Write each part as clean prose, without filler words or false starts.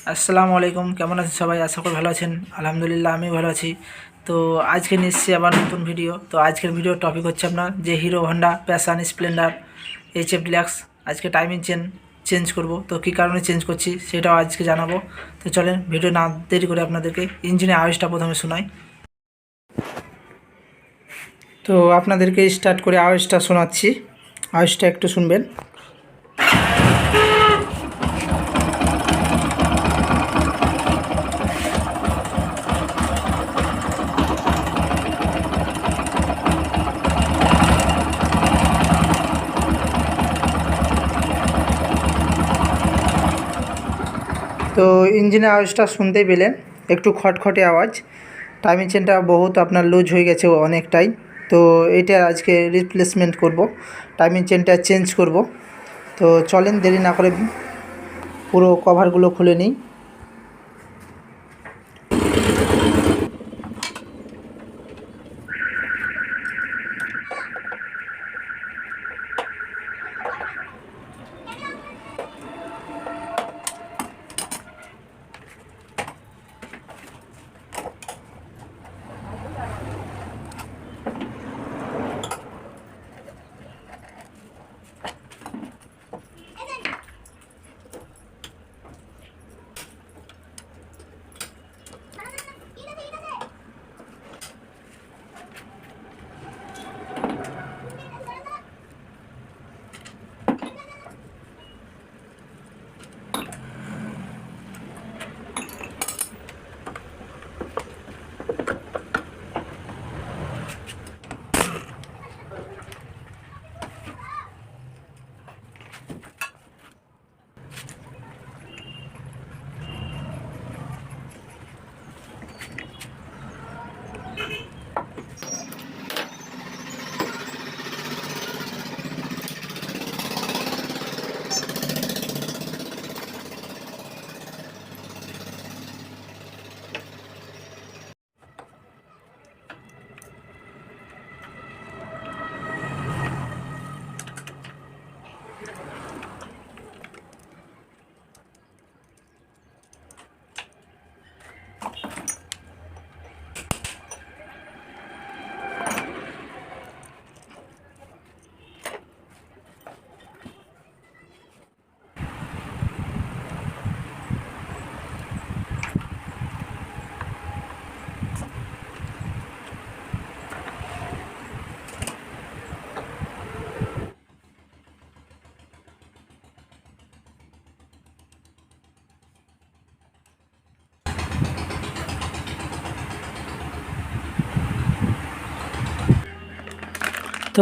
আসসালামু আলাইকুম, কেমন আছেন সবাই? আশা করি ভালো আছেন। আলহামদুলিল্লাহ আমি ভালো আছি। তো আজকে নিচ্ছি আবার নতুন ভিডিও। তো আজকের ভিডিওর টপিক হচ্ছে আপনার যে hero Honda passion Splendor HF deluxe আজকে টাইমিং চেঞ্জ করব। তো কী কারণে চেঞ্জ করছি সেটাও আজকে জানাবো। তো চলেন ভিডিও না দেরি করে আপনাদেরকে ইঞ্জিনের আওয়াজটা প্রথমে শোনাই। তো আপনাদেরকে স্টার্ট করে আওয়াজটা শোনাচ্ছি, আওয়াজটা একটু শুনবেন। তো ইঞ্জিনের আওয়াজটা শুনতেই পেলেন, একটু খটখটে আওয়াজ। টাইমিং চেনটা বহুত আপনার লুজ হয়ে গেছে অনেকটাই। তো এটা আজকে রিপ্লেসমেন্ট করব, টাইমিং চেনটা চেঞ্জ করব। তো চলেন দেরি না করে পুরো কভারগুলো খুলে নিই।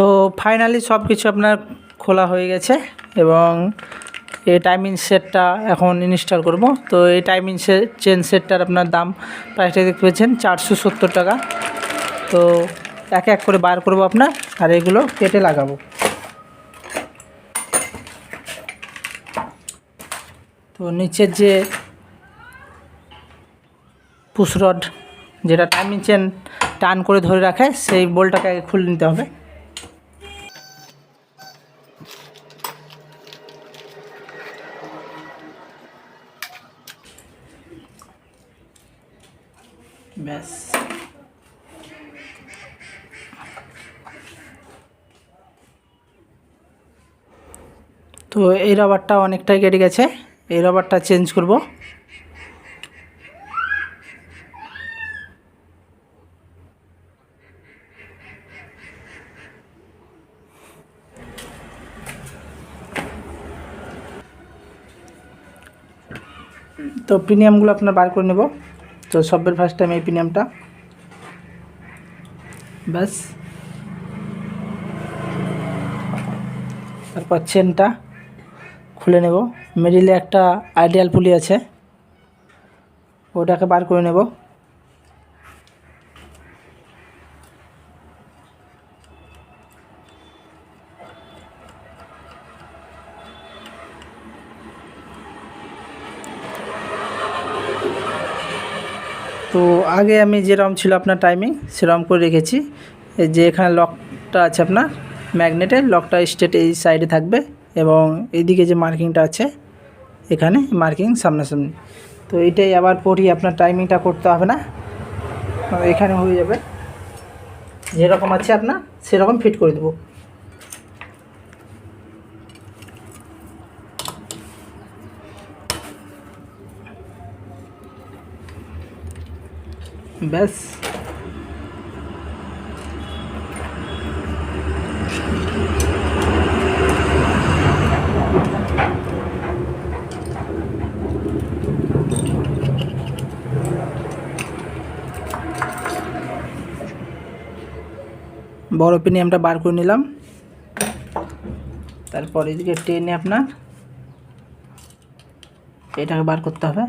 তো ফাইনালি সব কিছু আপনার খোলা হয়ে গেছে এবং এই টাইমিং সেটটা এখন ইনস্টল করব। তো এই টাইমিং চেন সেটটার আপনার দাম প্রাইসটা দেখতে পাচ্ছেন 470 টাকা। তো এক এক করে বার করব আপনার, আর এগুলো কেটে লাগাবো। তো নিচের যে পুশ রড, যেটা টাইমিং চেন টান করে ধরে রাখে, সেই বোল্টটাকে আগে খুলে নিতে হবে। ব্যাস, তো এই রাবারটা অনেকটাই কেটে গেছে, এই রাবারটা চেঞ্জ করব। তো প্রিমিয়ামগুলো আপনার বার করে নেব। তো সবের ফার্স্ট টাইম এই প্রিমিয়ামটা, ব্যাস। তারপর চেনটা খুলে নেব। মিডিলে একটা আইডিয়াল পুলি আছে, ওটাকে বার করে নেব। তো আগে আমি যেরকম ছিল আপনার টাইমিং সেরকম করে রেখেছি। এই যে এখানে লকটা আছে আপনার ম্যাগনেটের, লকটা স্ট্রেট এই সাইডে থাকবে এবং এইদিকে যে মার্কিংটা আছে এখানে মার্কিং সামনাসামনি। তো এটাই আবার পরিয়ে আপনার টাইমিংটা করতে হবে না, এখানে হয়ে যাবে। যেরকম আছে আপনার সেরকম ফিট করে দেবো। ব্যাস, বড় পিনিয়ামটা বার করে নিলাম। তারপর এদিকে টেনে আপনার এটাকে বার করতে হবে।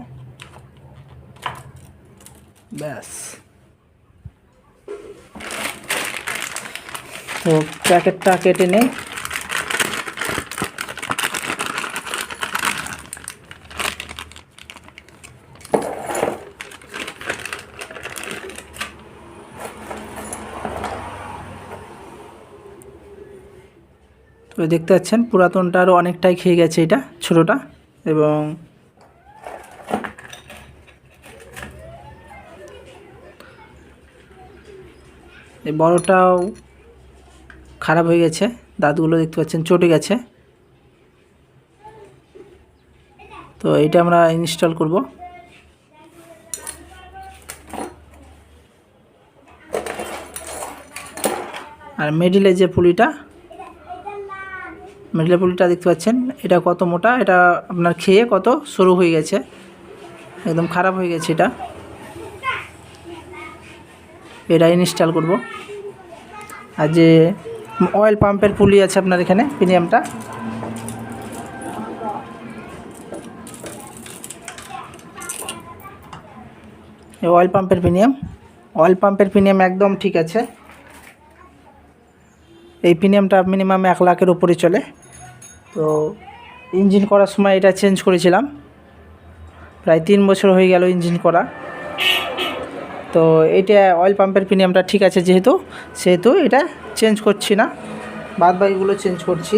ব্যাস, তো প্যাকেটটা কেটে নেই। তো দেখতে পাচ্ছেন পুরাতনটা আরও অনেকটাই খেয়ে গেছে এটা ছোটোটা, এবং এই বড়টাও খারাপ হয়ে গেছে, দাঁতগুলো দেখতে পাচ্ছেন চটে গেছে। তো এইটা আমরা ইনস্টল করব। আর মিডিলের যে পুলিটা, মিডিলের পুলিটা দেখতে পাচ্ছেন এটা কত মোটা, এটা আপনার খেয়ে কত সরু হয়ে গেছে, একদম খারাপ হয়ে গেছে এটা ইনস্টল করব। আর যে অয়েল পাম্পের পুলি আছে আপনার এখানে প্রিমিয়ামটা, এই অয়েল পাম্পের প্রিমিয়াম একদম ঠিক আছে। এই প্রিমিয়ামটা মিনিমাম 1 লাখের উপরে চলে। তো ইঞ্জিন করার সময় এটা চেঞ্জ করেছিলাম, প্রায় 3 বছর হয়ে গেল ইঞ্জিন করা। তো এটা অয়েল পাম্পের প্রিমিয়ামটা ঠিক আছে সেহেতু এটা চেঞ্জ করছি না, বাদ বাকিগুলো চেঞ্জ করছি।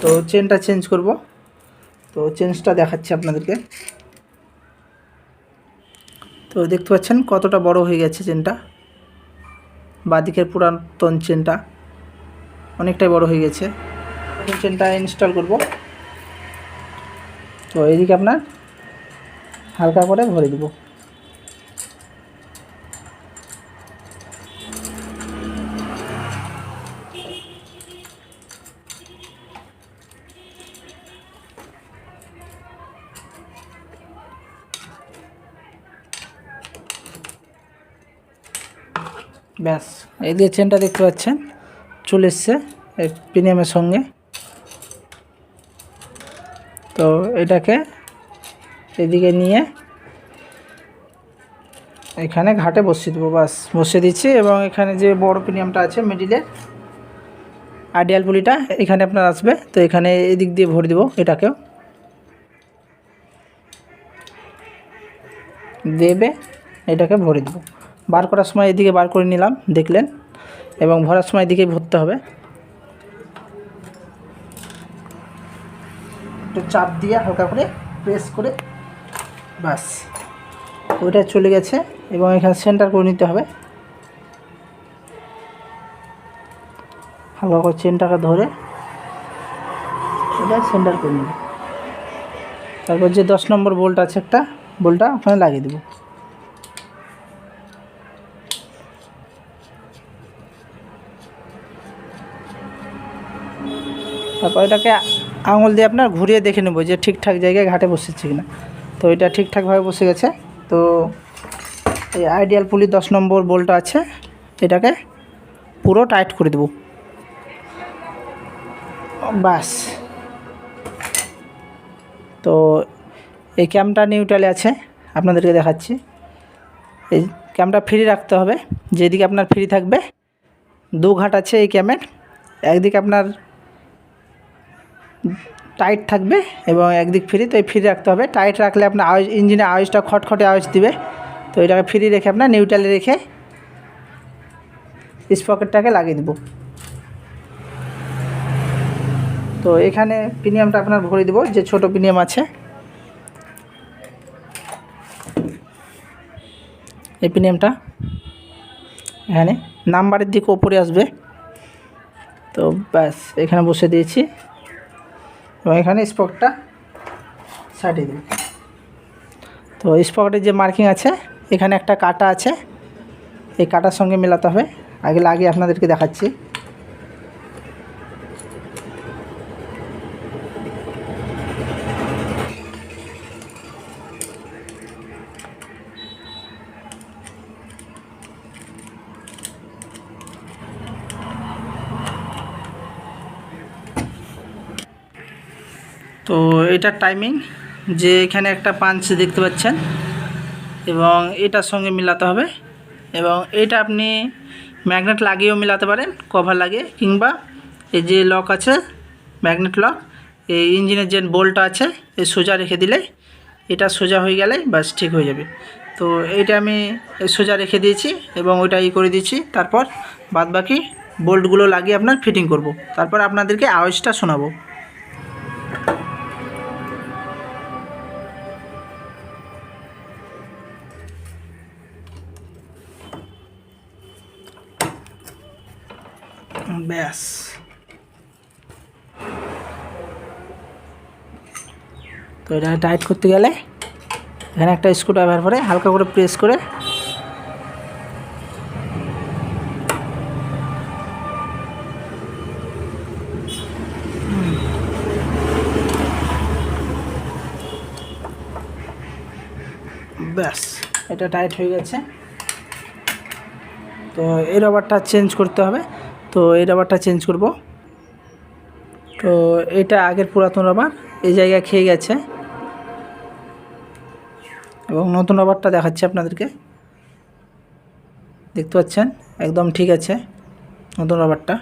তো চেনটা চেঞ্জ করব, তো চেঞ্জটা দেখাচ্ছি আপনাদেরকে। তো দেখতে পাচ্ছেন কতটা বড় হয়ে গেছে চেনটা, বাঁদিকের পুরাতন চেনটা অনেকটাই বড় হয়ে গেছে। এখন চেনটা ইনস্টল করব। তো এইদিকে আপনার হালকা করে ভরে দেব। ব্যাস, এই দিয়ে চেনটা দেখতে পাচ্ছেন চলে এসছে প্রিমিয়ামের সঙ্গে। তো এটাকে এদিকে নিয়ে এখানে ঘাটে বসিয়ে দেবো। বাস বসিয়ে দিচ্ছি, এবং এখানে যে বড় প্রিমিয়ামটা আছে মিডিলের আইডিয়াল পুলিটা এখানে আপনার আসবে। তো এখানে এদিক দিয়ে ভরে দেবো, এটাকেও দেবে, এটাকে ভরে দেবো। বার করার সময় এদিকে বার করে নিলাম দেখলেন, এবং ভরার সময় এদিকে ভরতে হবে। একটু চাপ দিয়ে হালকা করে প্রেস করে, বাস ওইটা চলে গেছে। এবং এখানে সেন্টার করে নিতে হবে, হালকা করে চেনটাকে ধরে এটা সেন্টার করে নেব। তারপর যে 10 নম্বর বোল্ট আছে একটা, বোল্টটা ওখানে লাগিয়ে দেবো। তারপর এটাকে আঙুল দিয়ে আপনার ঘুরিয়ে দেখে নেব যে ঠিকঠাক জায়গায় ঘাটে বসেছে কিনা। তো এটা ঠিকঠাকভাবে বসে গেছে। তো এই আইডিয়াল পুলি 10 নম্বর বোল্টটা আছে, এটাকে পুরো টাইট করে দেব। বাস, তো এই ক্যামটা নিউট্রালে আছে, আপনাদেরকে দেখাচ্ছি। এই ক্যামটা ফ্রি রাখতে হবে, যেদিকে আপনার ফ্রি থাকবে 2 ঘাট আছে এই ক্যামের, একদিকে আপনার টাইট থাকবে এবং একদিক ফ্রি। তো এই ফ্রি রাখতে হবে, টাইট রাখলে আপনার আওয়াজ, ইঞ্জিনের আওয়াজটা খটখটে আওয়াজ দিবে। তো এটাকে ফ্রি রেখে আপনার নিউট্রালে রেখে স্পকেটটাকে লাগিয়ে দেব। তো এখানে প্রিমিয়ামটা আপনার ভরে দেব, যে ছোট প্রিমিয়াম আছে এই প্রিমিয়ামটা এখানে নাম্বারের দিকে ওপরে আসবে। তো ব্যাস এখানে বসে দিয়েছি এবং এখানে স্পকটা সাটিয়ে দেব। তো স্পকেটের যে মার্কিং আছে এখানে একটা কাটা আছে, এই কাটার সঙ্গে মেলাতে হবে। আগে আপনাদেরকে দেখাচ্ছি। তো এটার টাইমিং যে এখানে একটা পাঞ্চ দেখতে পাচ্ছেন এবং এটার সঙ্গে মিলাতে হবে। এবং এটা আপনি ম্যাগনেট লাগিয়েও মিলাতে পারেন, কভার লাগিয়ে, কিংবা এই যে লক আছে ম্যাগনেট লক, এই ইঞ্জিনের যে বোল্টটা আছে এই সোজা রেখে দিলে এটা সোজা হয়ে গেলে বাস ঠিক হয়ে যাবে। তো এইটা আমি সোজা রেখে দিয়েছি এবং ওইটা করে দিয়েছি। তারপর বাদবাকি বোল্টগুলো লাগিয়ে আপনার ফিটিং করব, তারপর আপনাদেরকে আওয়াজটা শোনাবো। ব্যাস তো এটা টাইট করতে গেলে এখানে একটা স্ক্রুড্রাইভার পরে হালকা করে প্রেস করে ব্যাস এটা টাইট হয়ে গেছে। তো এই রাবারটা চেঞ্জ করতে হবে, তো এই রাবারটা চেঞ্জ করব। তো এটা আগের পুরাতন রাবার এই জায়গায় খেয়ে গেছে এবং নতুন রাবারটা দেখাচ্ছি আপনাদেরকে। দেখতে পাচ্ছেন একদম ঠিক আছে নতুন রাবারটা।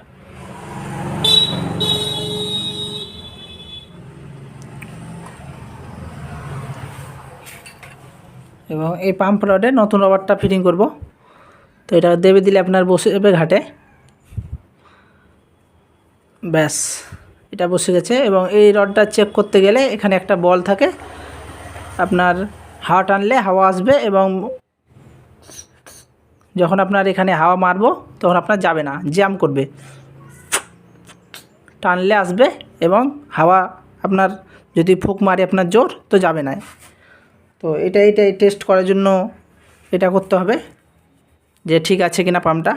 এবং এই পাম্প রডে নতুন রাবারটা ফিটিং করব। তো এটা দেবে দিলে আপনার বসে যাবে ঘাটে। ব্যাস এটা বসে গেছে। এবং এই রডটা চেক করতে গেলে এখানে একটা বল থাকে, আপনার হাওয়া টানলে হাওয়া আসবে এবং যখন আপনার এখানে হাওয়া মারবো তখন আপনার যাবে না, জ্যাম করবে। টানলে আসবে এবং হাওয়া আপনার যদি ফুঁক মারে আপনার জোর তো যাবে না। তো এটাই টেস্ট করার জন্য এটা করতে হবে যে ঠিক আছে কিনা, পাম্পটা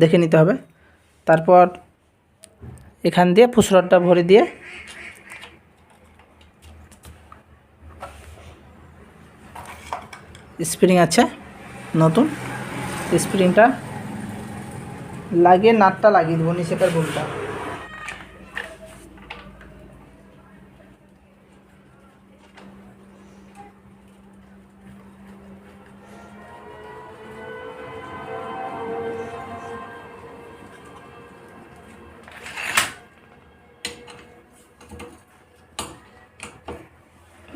দেখে নিতে হবে। তারপর এখান দিয়ে পুশ রডটা ভরে দিয়ে স্প্রিং আছে নতুন, স্প্রিংটা লাগিয়ে নাটটা লাগিয়ে দেবো নিচেকার বোল্টটা।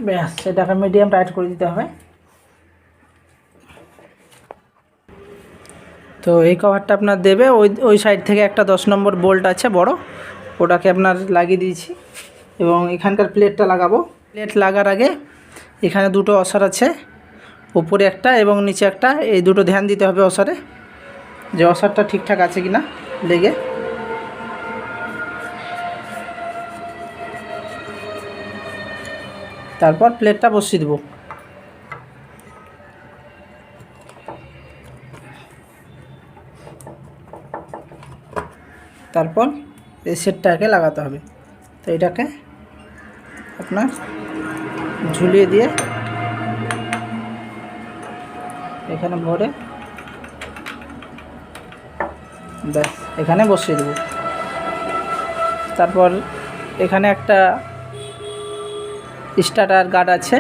ব্যাস সেটাকে মিডিয়াম টাইট করে দিতে হবে। তো এই কভারটা আপনার দেবে ওই সাইড থেকে একটা 10 নম্বর বোল্ট আছে বড়, ওটাকে আপনার লাগিয়ে দিয়েছি এবং এখানকার প্লেটটা লাগাবো। প্লেট লাগার আগে এখানে দুটো অসার আছে, উপরে একটা এবং নিচে একটা, এই দুটো ধ্যান দিতে হবে অসারে, যে অসারটা ঠিকঠাক আছে কিনা লেগে। তারপর প্লেটটা বসিয়ে দেবো। তারপর এই সেটটাকে লাগাতে হবে। তো এটাকে আপনার ঝুলিয়ে দিয়ে এখানে ভরে ব্যাস এখানে বসিয়ে দেবো। তারপর এখানে একটা স্টার্টার গার্ড আছে,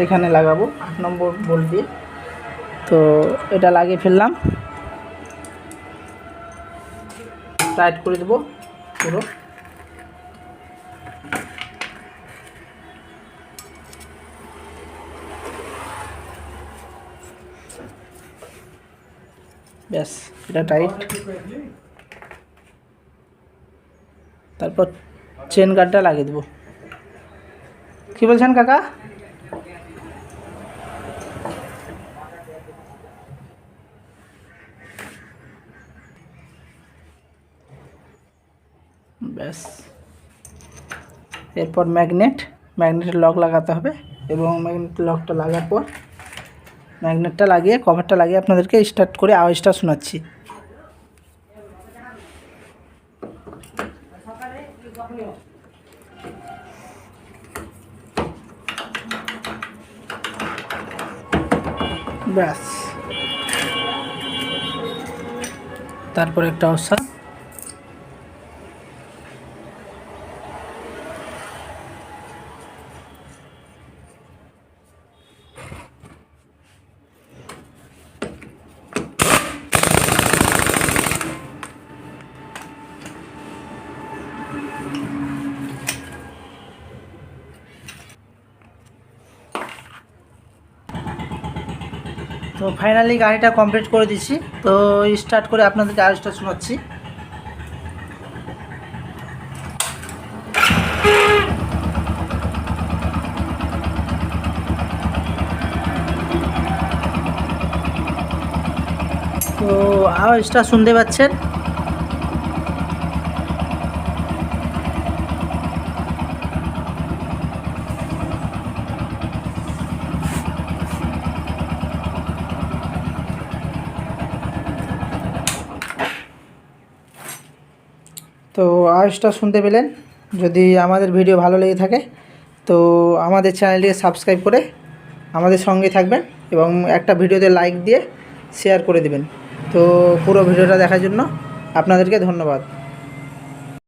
এখানে লাগাবো 8 নম্বর বোল্ট দিয়ে। তো এটা লাগিয়ে ফেললাম, টাইট করে দেবো পুরো। ব্যাস এটা টাইট। তারপর চেন গার্ডটা লাগিয়ে দেবো। কী বলছেন কাকা? ব্যাস, এরপর ম্যাগনেটের লক লাগাতে হবে এবং ম্যাগনেটের লকটা লাগার পর ম্যাগনেটটা লাগিয়ে কভারটা লাগিয়ে আপনাদেরকে স্টার্ট করে আওয়াজটা শোনাচ্ছি। ব্যাস, তারপর একটা অবস্থা। তো ফাইনালি গাড়িটা কমপ্লিট করে দিচ্ছি। তো স্টার্ট করে আপনাদেরকে আওয়াজটা শোনাচ্ছি। তো আওয়াজটা শুনতে পাচ্ছেন। তো আওয়াজটা শুনতে পেলেন। যদি আমাদের ভিডিও ভালো লেগে থাকে তো আমাদের চ্যানেলটিকে সাবস্ক্রাইব করে আমাদের সঙ্গে থাকবেন এবং একটা ভিডিওতে লাইক দিয়ে শেয়ার করে দিবেন। তো পুরো ভিডিওটা দেখার জন্য আপনাদেরকে ধন্যবাদ।